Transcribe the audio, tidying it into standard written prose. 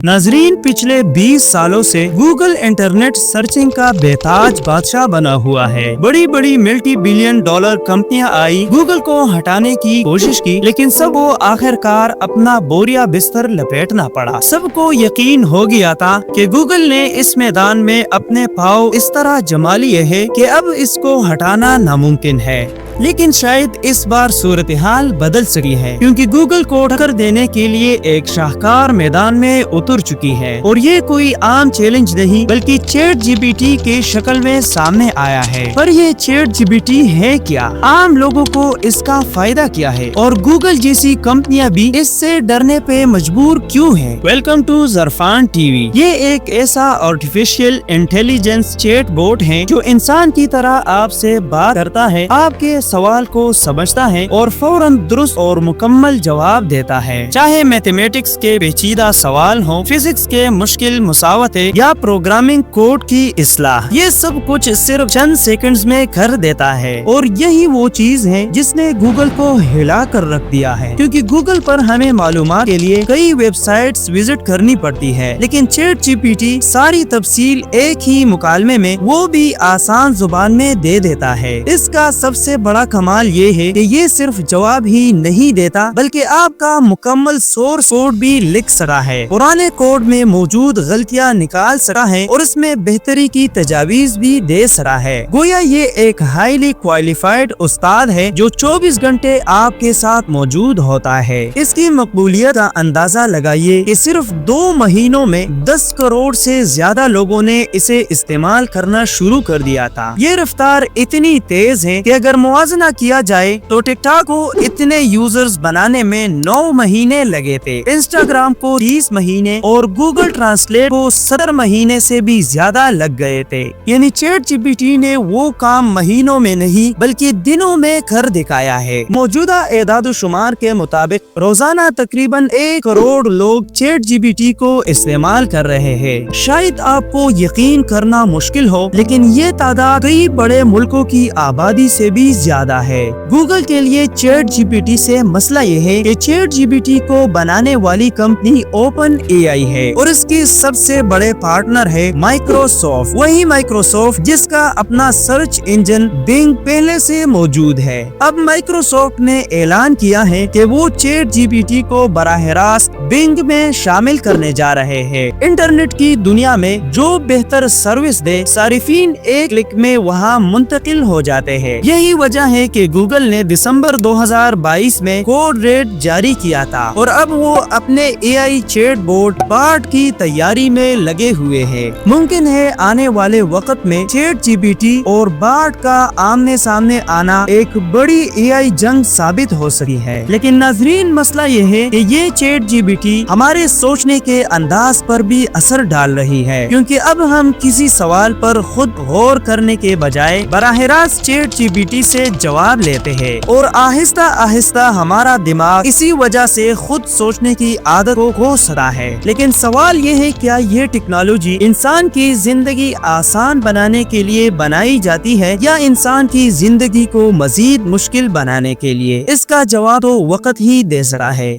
नाजरीन, पिछले 20 सालों से गूगल इंटरनेट सर्चिंग का बेताज बादशाह बना हुआ है। बड़ी बड़ी मल्टी बिलियन डॉलर कंपनियां आई, गूगल को हटाने की कोशिश की, लेकिन सबको आखिरकार अपना बोरिया बिस्तर लपेटना पड़ा। सबको यकीन हो गया था कि गूगल ने इस मैदान में अपने पाँव इस तरह जमा लिए हैं कि अब इसको हटाना नामुमकिन है। लेकिन शायद इस बार सूरत हाल बदल सकी है, क्योंकि गूगल को टक्कर देने के लिए एक शाहकार मैदान में उतर चुकी है। और ये कोई आम चैलेंज नहीं, बल्कि चैट जीपीटी के शक्ल में सामने आया है। पर ये चैट जीपीटी है क्या, आम लोगों को इसका फायदा क्या है, और गूगल जैसी कंपनियां भी इससे डरने पे मजबूर क्यों है? Welcome to Zarfan TV. ये एक ऐसा आर्टिफिशियल इंटेलिजेंस चैट बोट है जो इंसान की तरह आपसे बात करता है, आपके सवाल को समझता है और फौरन दुरुस्त और मुकम्मल जवाब देता है। चाहे मैथमेटिक्स के पेचीदा सवाल हो, फिजिक्स के मुश्किल मुसावते या प्रोग्रामिंग कोड की इस्लाह, ये सब कुछ सिर्फ चंद सेकंड्स में कर देता है। और यही वो चीज है जिसने गूगल को हिला कर रख दिया है, क्योंकि गूगल पर हमें मालूमात के लिए कई वेबसाइट्स विजिट करनी पड़ती है, लेकिन चैट जीपीटी सारी तफसील एक ही मुकालमे में, वो भी आसान जुबान में दे देता है। इसका सबसे बड़ा कमाल ये है कि ये सिर्फ जवाब ही नहीं देता, बल्कि आपका मुकम्मल सोर्स कोड भी लिख सका है, पुराने कोड में मौजूद गलतियां निकाल सका है और इसमें बेहतरी की तजावीज भी दे सका है। गोया ये एक हाईली क्वालिफाइड उस्ताद है जो 24 घंटे आपके साथ मौजूद होता है। इसकी मकबूलियत का अंदाजा लगाइए कि सिर्फ 2 महीनों में 10 करोड़ से ज्यादा लोगों ने इसे इस्तेमाल करना शुरू कर दिया था। ये रफ्तार इतनी तेज है कि अगर मुआवजा किया जाए तो टिकटॉक को इतने यूजर्स बनाने में 9 महीने लगे थे, इंस्टाग्राम को 30 महीने और गूगल ट्रांसलेट को 17 महीने से भी ज्यादा लग गए थे। यानी चैट जीपीटी ने वो काम महीनों में नहीं बल्कि दिनों में कर दिखाया है। मौजूदा एदाद-ओ-शुमार के मुताबिक रोजाना तकरीबन 1 करोड़ लोग चैट जीपीटी को इस्तेमाल कर रहे हैं। शायद आपको यकीन करना मुश्किल हो, लेकिन ये तादाद कई बड़े मुल्कों की आबादी से भी ज्यादा है। गूगल के लिए चैट जीपीटी से मसला ये है कि चैट जीपीटी को बनाने वाली कंपनी ओपन एआई है और इसके सबसे बड़े पार्टनर है माइक्रोसॉफ्ट। वही माइक्रोसॉफ्ट जिसका अपना सर्च इंजन बिंग पहले से मौजूद है। अब माइक्रोसॉफ्ट ने ऐलान किया है कि वो चैट जीपीटी को बराह रास्त बिंग में शामिल करने जा रहे हैं। इंटरनेट की दुनिया में जो बेहतर सर्विस दे, सारिफीन एक क्लिक में वहाँ मुंतकिल हो जाते हैं। यही वजह है कि गूगल ने दिसंबर 2022 में कोड रेड जारी किया था और अब वो अपने एआई चैट बोट बार्ट की तैयारी में लगे हुए हैं। मुमकिन है आने वाले वक्त में चैट जीपीटी और बार्ट का आमने सामने आना एक बड़ी एआई जंग साबित हो सकी है। लेकिन नाजरीन, मसला ये है कि ये चैट जीपीटी हमारे सोचने के अंदाज पर भी असर डाल रही है, क्योंकि अब हम किसी सवाल पर खुद गौर करने के बजाय बराह रास्त चैट जीपीटी से जवाब लेते हैं और आहिस्ता आहिस्ता हमारा दिमाग इसी वजह से खुद सोचने की आदत को खो सका है। लेकिन सवाल ये है, क्या ये टेक्नोलॉजी इंसान की जिंदगी आसान बनाने के लिए बनाई जाती है या इंसान की जिंदगी को मजीद मुश्किल बनाने के लिए? इसका जवाब तो वक्त ही दे सकता है।